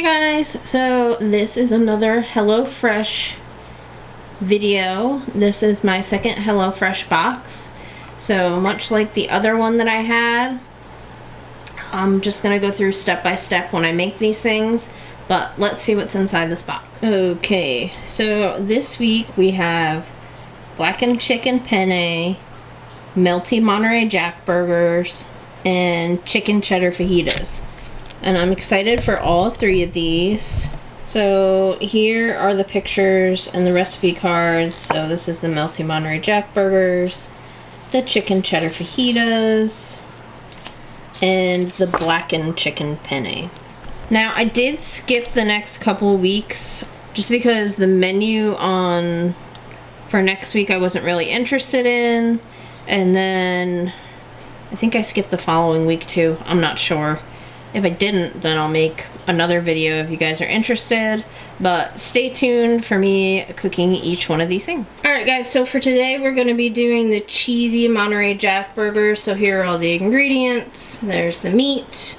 Hey guys, so this is another HelloFresh video. This is my second HelloFresh box. So much like the other one that I had, I'm just gonna go through step by step when I make these things, but let's see what's inside this box. Okay, so this week we have blackened chicken penne, melty Monterey Jack burgers, and chicken cheddar fajitas. And I'm excited for all three of these. So here are the pictures and the recipe cards. So this is the melty Monterey Jack burgers, the chicken cheddar fajitas, and the blackened chicken penne. Now I did skip the next couple weeks just because the menu for next week I wasn't really interested in. And then I think I skipped the following week too. I'm not sure. If I didn't, then I'll make another video if you guys are interested. But stay tuned for me cooking each one of these things. Alright guys, so for today we're going to be doing the cheesy Monterey Jack burgers. So here are all the ingredients. There's the meat,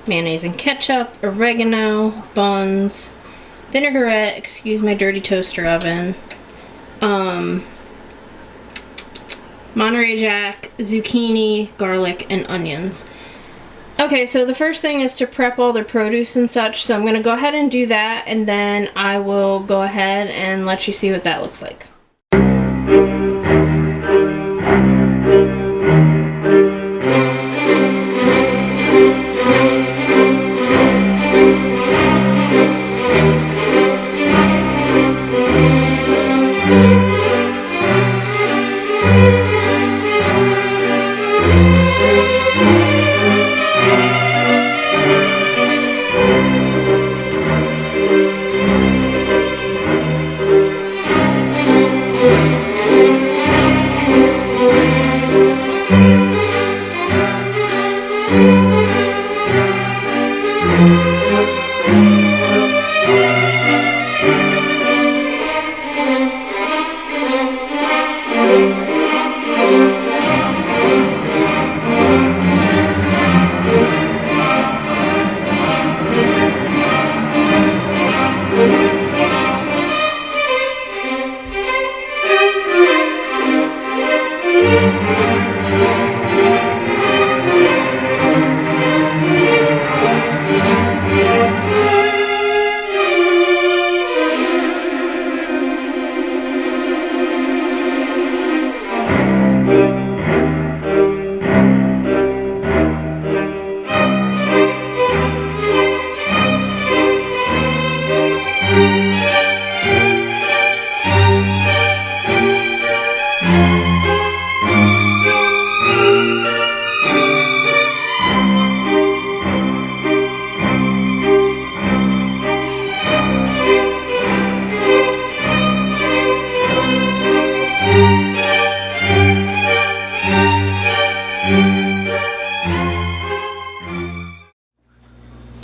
mayonnaise and ketchup, oregano, buns, vinaigrette, excuse my dirty toaster oven, Monterey Jack, zucchini, garlic, and onions. Okay, so the first thing is to prep all the produce and such, so I'm going to go ahead and do that, and then I will go ahead and let you see what that looks like.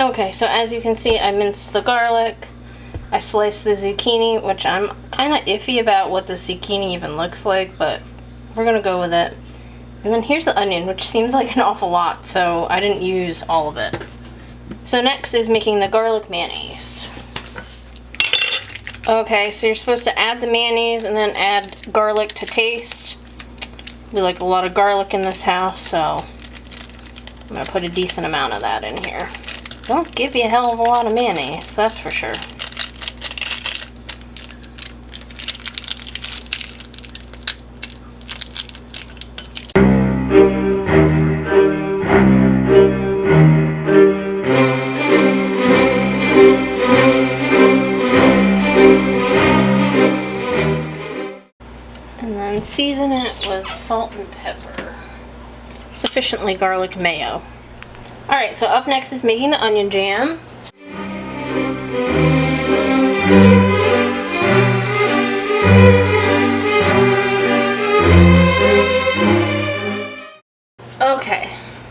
Okay, so as you can see, I minced the garlic, I sliced the zucchini, which I'm kind of iffy about what the zucchini even looks like, but we're gonna go with it. And then here's the onion, which seems like an awful lot, so I didn't use all of it. So next is making the garlic mayonnaise. Okay, so you're supposed to add the mayonnaise and then add garlic to taste. We like a lot of garlic in this house, so I'm gonna put a decent amount of that in here. Don't give you a hell of a lot of mayonnaise, that's for sure. And then season it with salt and pepper. Sufficiently garlic mayo. Alright, so up next is making the onion jam. Okay,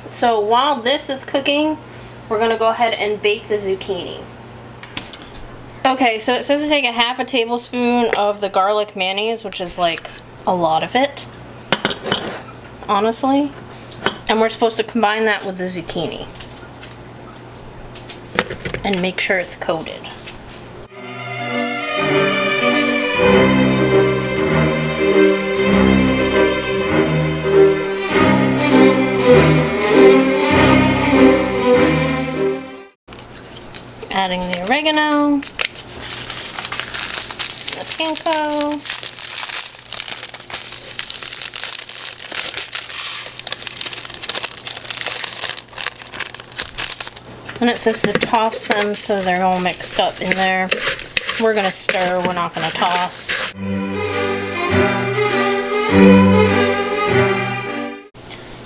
so while this is cooking, we're going to go ahead and bake the zucchini. Okay, so it says to take a half a tablespoon of the garlic mayonnaise, which is like a lot of it, honestly. And we're supposed to combine that with the zucchini. and make sure it's coated. Adding the oregano, the panko, and it says to toss them so they're all mixed up in there. We're gonna stir, we're not gonna toss.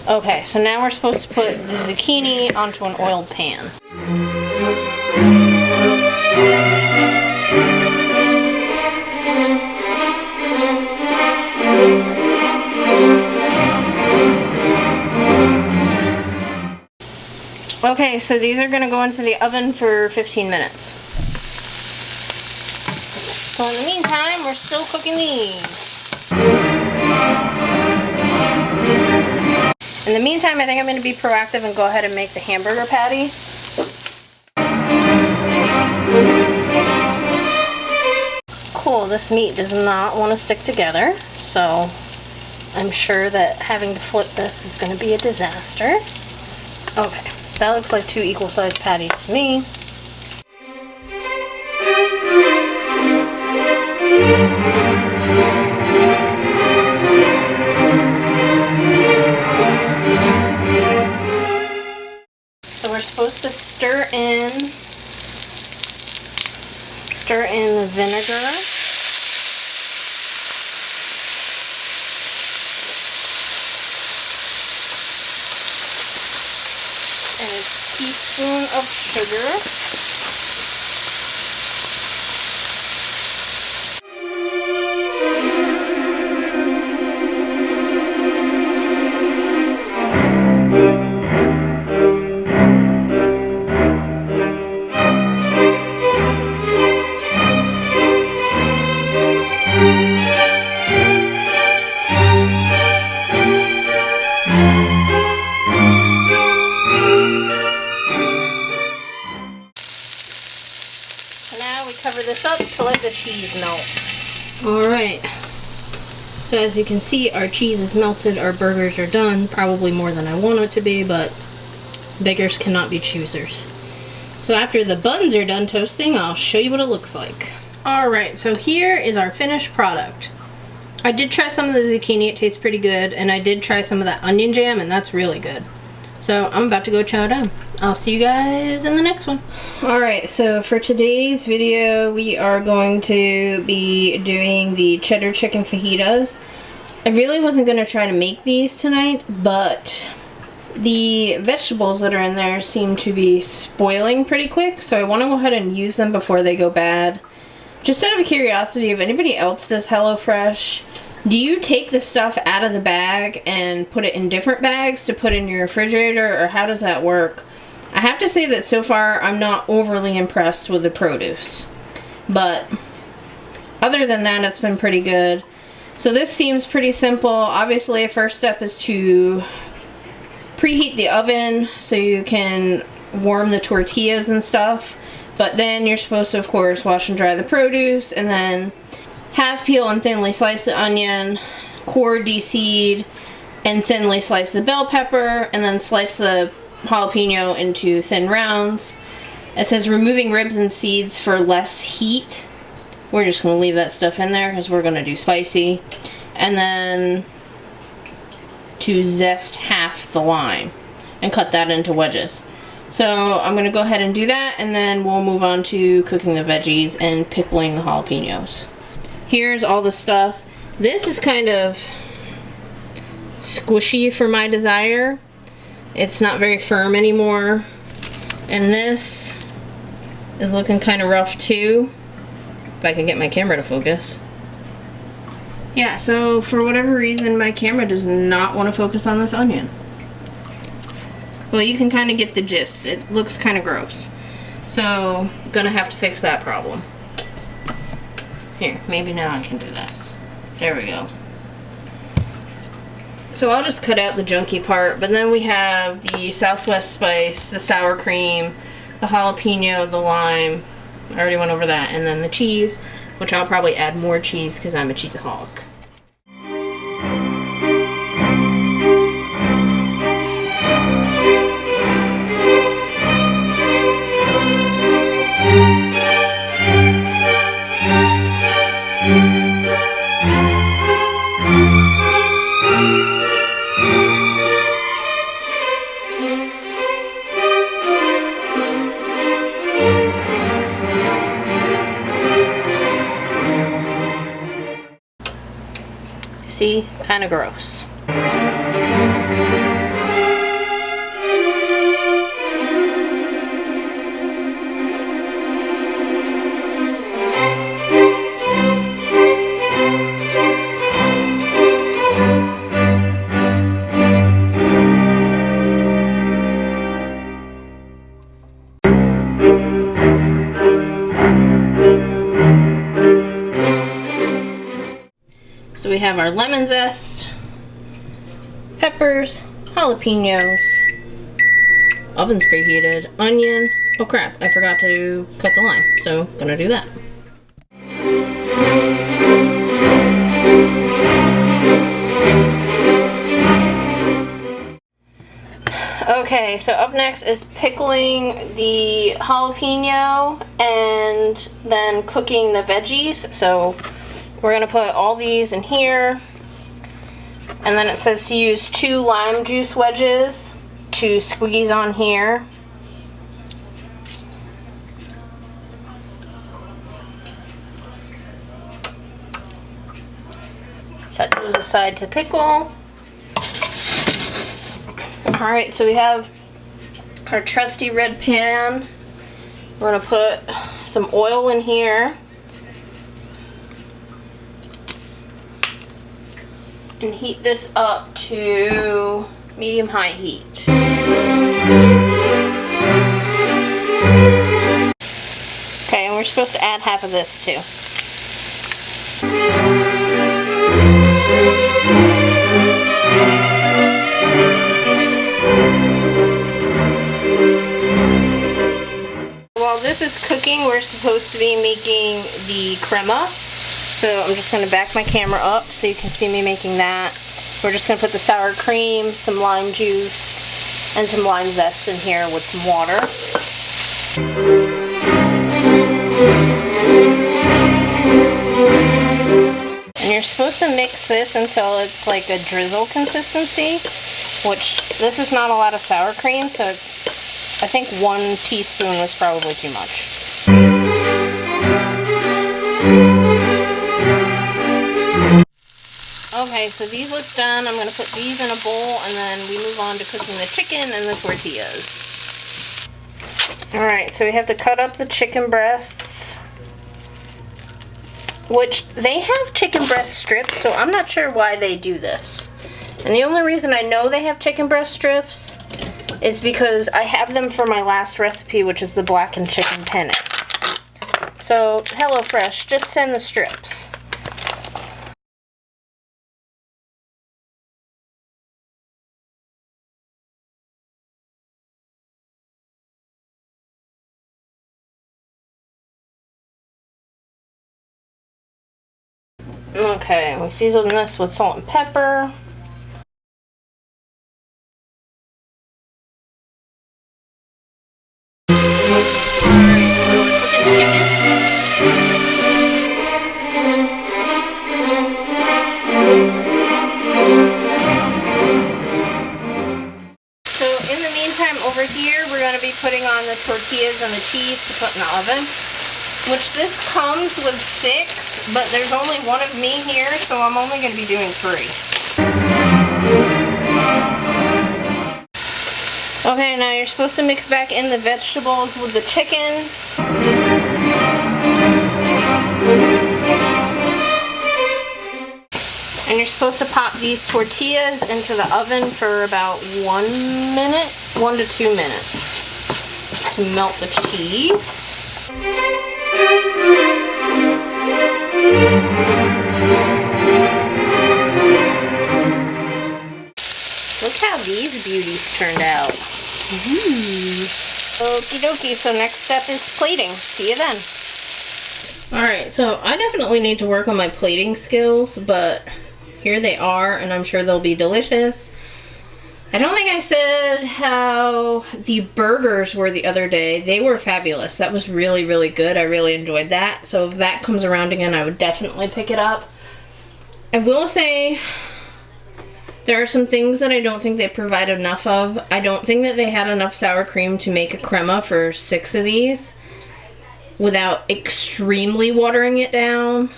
Okay, so now we're supposed to put the zucchini onto an oiled pan. Okay, so these are going to go into the oven for 15 minutes. So in the meantime, we're still cooking these. In the meantime, I think I'm going to be proactive and go ahead and make the hamburger patty. Cool, this meat does not want to stick together, so I'm sure that having to flip this is going to be a disaster. Okay. That looks like 2 equal-sized patties to me. So we're supposed to stir in the vinegar. And a teaspoon of sugar. Cover this up to let the cheese melt. Alright, so as you can see, our cheese is melted, our burgers are done, probably more than I want it to be, but beggars cannot be choosers. So after the buns are done toasting, I'll show you what it looks like. Alright, so here is our finished product. I did try some of the zucchini, it tastes pretty good, and I did try some of that onion jam, and that's really good. So I'm about to go chow down. I'll see you guys in the next one. Alright, so for today's video, we are going to be doing the cheddar chicken fajitas. I really wasn't going to try to make these tonight, but the vegetables that are in there seem to be spoiling pretty quick, so I want to go ahead and use them before they go bad. Just out of curiosity, if anybody else does HelloFresh, do you take the stuff out of the bag and put it in different bags to put in your refrigerator, or how does that work? I have to say that so far I'm not overly impressed with the produce, but other than that it's been pretty good. So this seems pretty simple. Obviously, a first step is to preheat the oven so you can warm the tortillas and stuff, but then you're supposed to, of course, wash and dry the produce, and then half peel and thinly slice the onion, core deseed, and thinly slice the bell pepper, and then slice the jalapeno into thin rounds. It says removing ribs and seeds for less heat. We're just going to leave that stuff in there because we're going to do spicy. And then to zest half the lime and cut that into wedges. So I'm going to go ahead and do that, and then we'll move on to cooking the veggies and pickling the jalapenos. Here's all the stuff. This is kind of squishy for my desire. It's not very firm anymore. And this is looking kind of rough too. If I can get my camera to focus. Yeah, so for whatever reason, my camera does not want to focus on this onion. Well, you can kind of get the gist. It looks kind of gross. So, gonna have to fix that problem. Here, maybe now I can do this. There we go. So I'll just cut out the junky part, but then we have the Southwest spice, the sour cream, the jalapeno, the lime. I already went over that. And then the cheese, which I'll probably add more cheese because I'm a cheeseaholic. See? Kind of gross. So we have our lemon zest, peppers, jalapenos, oven's preheated, onion. Oh crap, I forgot to cut the lime, so gonna do that. Okay, so up next is pickling the jalapeno and then cooking the veggies. So we're gonna put all these in here, and then it says to use 2 lime juice wedges to squeeze on here. Set those aside to pickle. Alright, so we have our trusty red pan. We're gonna put some oil in here. And heat this up to medium-high heat. Okay, and we're supposed to add half of this too. While this is cooking, we're supposed to be making the crema. So I'm just going to back my camera up so you can see me making that. We're just going to put the sour cream, some lime juice, and some lime zest in here with some water. And you're supposed to mix this until it's like a drizzle consistency, which this is not a lot of sour cream, so it's, I think 1 teaspoon was probably too much. Okay, so these look done. I'm going to put these in a bowl, and then we move on to cooking the chicken and the tortillas. Alright, so we have to cut up the chicken breasts, which they have chicken breast strips, so I'm not sure why they do this. And the only reason I know they have chicken breast strips is because I have them for my last recipe, which is the blackened chicken penne. So, HelloFresh, just send the strips. Okay, we season this with salt and pepper. So in the meantime, over here, we're going to be putting on the tortillas and the cheese to put in the oven. Which this comes with 6, but there's only 1 of me here, so I'm only going to be doing 3. Okay, now you're supposed to mix back in the vegetables with the chicken. And you're supposed to pop these tortillas into the oven for about 1 minute, 1 to 2 minutes to melt the cheese. Look how these beauties turned out. Ooh. Okie dokie, so next step is plating. See you then. Alright, so I definitely need to work on my plating skills, but here they are, and I'm sure they'll be delicious. I don't think I said how the burgers were the other day. They were fabulous. That was really, really good. I really enjoyed that. So if that comes around again, I would definitely pick it up. I will say there are some things that I don't think they provide enough of. I don't think that they had enough sour cream to make a crema for 6 of these without extremely watering it down.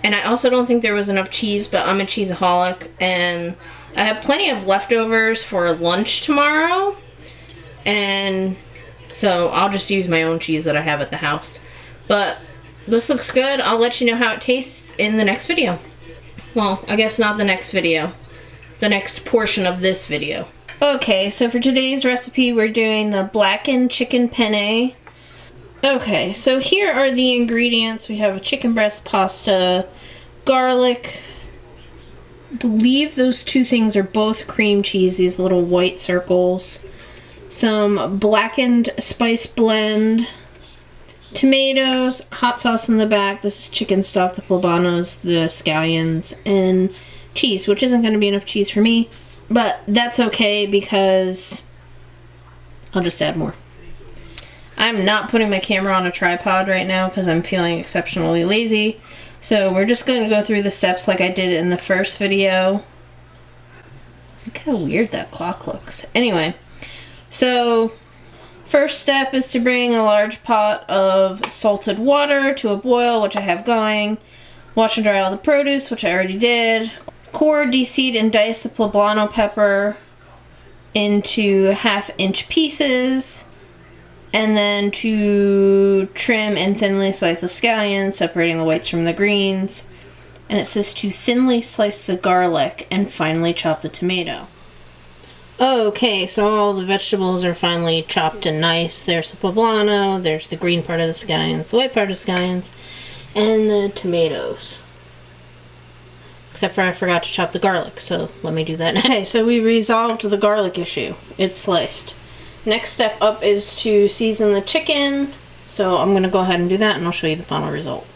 And I also don't think there was enough cheese, but I'm a cheeseaholic, and I have plenty of leftovers for lunch tomorrow, and so I'll just use my own cheese that I have at the house. But this looks good. I'll let you know how it tastes in the next video. Well, I guess not the next video. The next portion of this video. Okay, so for today's recipe, we're doing the blackened chicken penne. Okay, so here are the ingredients. We have a chicken breast pasta, garlic. I believe those two things are both cream cheese, these little white circles. Some blackened spice blend, tomatoes, hot sauce in the back. This is chicken stock, the poblanos, the scallions, and cheese, which isn't going to be enough cheese for me, but that's okay because I'll just add more. I'm not putting my camera on a tripod right now because I'm feeling exceptionally lazy. So we're just going to go through the steps like I did in the first video. Look how weird that clock looks. Anyway, so first step is to bring a large pot of salted water to a boil, which I have going. Wash and dry all the produce, which I already did. Core, de-seed, and dice the poblano pepper into 1/2-inch pieces. And then to trim and thinly slice the scallions, separating the whites from the greens. And it says to thinly slice the garlic and finely chop the tomato. Okay, so all the vegetables are finely chopped and nice. There's the poblano, there's the green part of the scallions, the white part of the scallions, and the tomatoes. Except for I forgot to chop the garlic, so let me do that now. Okay, so we resolved the garlic issue. It's sliced. Next step up is to season the chicken, so I'm going to go ahead and do that and I'll show you the final result.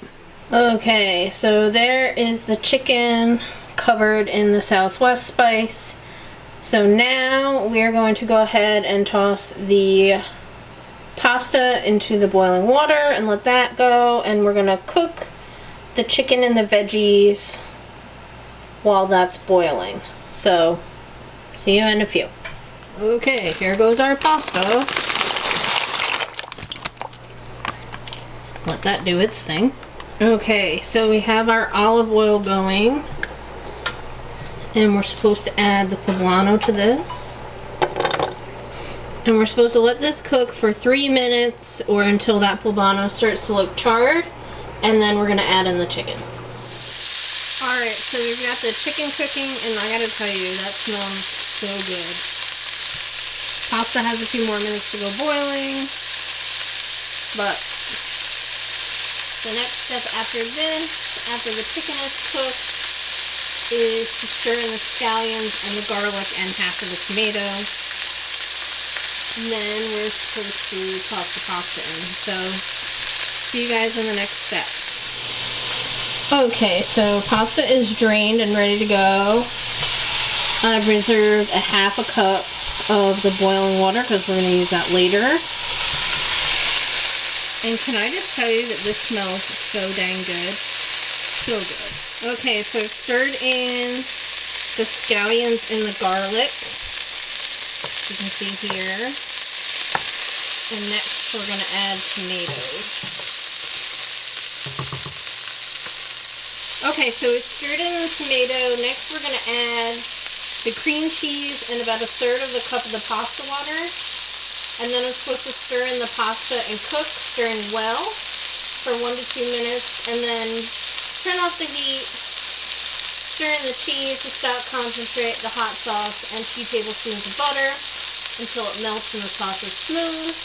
Okay, so there is the chicken covered in the Southwest spice. So now we are going to go ahead and toss the pasta into the boiling water and let that go, and we're going to cook the chicken and the veggies while that's boiling. So, see you in a few. Okay, here goes our pasta. Let that do its thing. Okay, so we have our olive oil going. And we're supposed to add the poblano to this. And we're supposed to let this cook for 3 minutes or until that poblano starts to look charred. And then we're going to add in the chicken. Alright, so we've got the chicken cooking, and I gotta tell you, that smells so good. Pasta has a few more minutes to go boiling, but the next step after this, after the chicken is cooked, is to stir in the scallions and the garlic and half of the tomato. And then we're supposed to toss the pasta in. So, see you guys in the next step. Okay, so pasta is drained and ready to go. I've reserved a 1/2 cup of the boiling water because we're going to use that later. And can I just tell you that this smells so dang good? So good. Okay, so I've stirred in the scallions and the garlic. You can see here. And next we're going to add tomatoes. Okay, so we've stirred in the tomato. Next we're going to add the cream cheese and about 1/3 of the cup of the pasta water. And then I'm supposed to stir in the pasta and cook, stirring well for 1 to 2 minutes. And then turn off the heat, stir in the cheese, the stock concentrate, the hot sauce, and 2 tablespoons of butter until it melts and the sauce is smooth.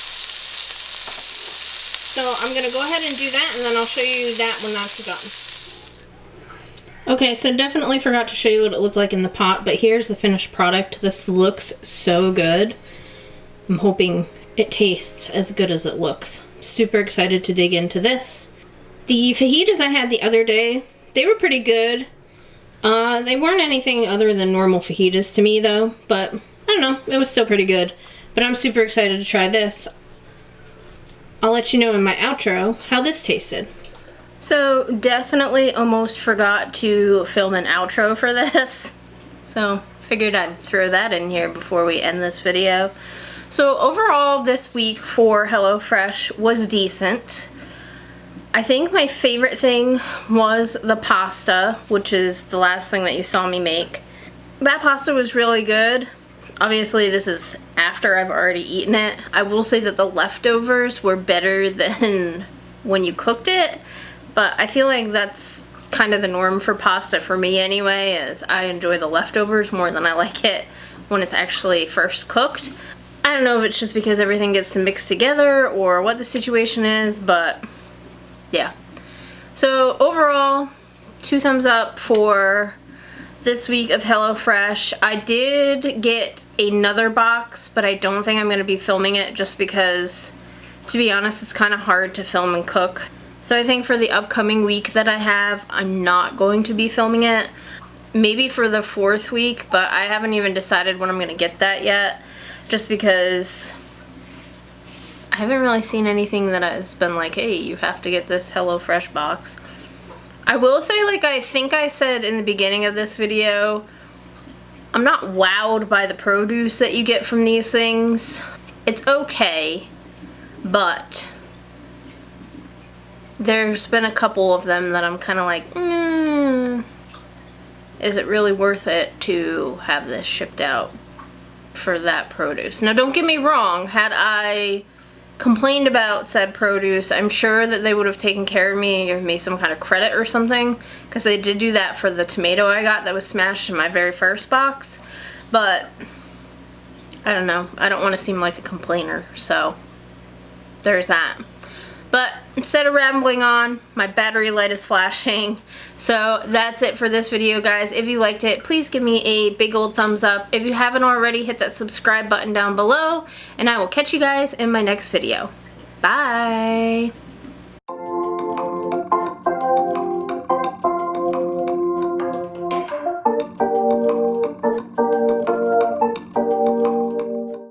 So I'm going to go ahead and do that, and then I'll show you that when that's done. Okay, so definitely forgot to show you what it looked like in the pot, but here's the finished product. This looks so good. I'm hoping it tastes as good as it looks. Super excited to dig into this. The fajitas I had the other day, they were pretty good. They weren't anything other than normal fajitas to me though, but I don't know, it was still pretty good. But I'm super excited to try this. I'll let you know in my outro how this tasted. So definitely almost forgot to film an outro for this. So figured I'd throw that in here before we end this video. So overall this week for HelloFresh was decent. I think my favorite thing was the pasta, which is the last thing that you saw me make. That pasta was really good. Obviously this is after I've already eaten it. I will say that the leftovers were better than when you cooked it, but I feel like that's kind of the norm for pasta for me anyway, as I enjoy the leftovers more than I like it when it's actually first cooked. I don't know if it's just because everything gets to mix together or what the situation is, but yeah. So overall, 2 thumbs up for this week of HelloFresh. I did get another box, but I don't think I'm going to be filming it just because, to be honest, it's kind of hard to film and cook. So I think for the upcoming week that I have, I'm not going to be filming it. Maybe for the 4th week, but I haven't even decided when I'm going to get that yet, just because I haven't really seen anything that has been like, hey, you have to get this HelloFresh box. I will say, like I think I said in the beginning of this video, I'm not wowed by the produce that you get from these things. It's okay, but there's been a couple of them that I'm kind of like, is it really worth it to have this shipped out for that produce? Now don't get me wrong, had I complained about said produce, I'm sure that they would have taken care of me and given me some kind of credit or something, because they did do that for the tomato I got that was smashed in my very first box. But I don't know, I don't want to seem like a complainer, so there's that. But instead of rambling on, my battery light is flashing. So that's it for this video, guys. If you liked it, please give me a big old thumbs up. If you haven't already, hit that subscribe button down below, and I will catch you guys in my next video. Bye!